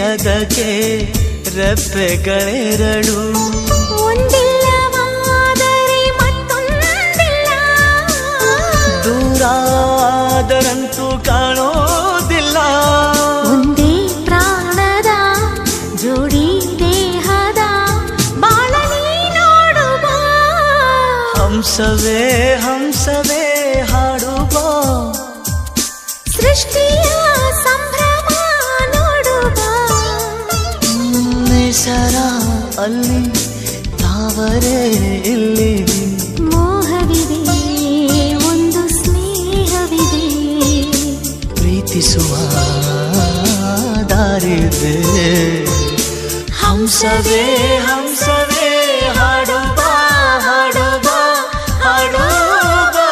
ಅದಕ್ಕೆ ರೆಪ್ಪೆಗಳೆರಡು, ಒಂದಿಲ್ಲವಾದರೆ ಮತ್ತೊಂದಿಲ್ಲ, ದೂರಾದರಂತೂ ಕಾಣೋದಿಲ್ಲ. ಒಂದೇ ಪ್ರಾಣದ ಜೋಡಿ ದೇಹದ ಬಾಳಲಿ ನೋಡುವ, ಹಂಸವೇ ಹಂಸವೇ ಹಾಡುವ, ಸೃಷ್ಟಿಯ ಸಂಭ್ರಮ ನೋಡುವ. ಸರ ಅಲ್ಲಿ ತಾವರೆ ಇಲ್ಲಿ, ಮೋಹವಿದೆ ಒಂದು ಸ್ನೇಹವಿದೆ, ಪ್ರೀತಿಸುವ ದಾರಿದೆ. ಹಂಸವೇ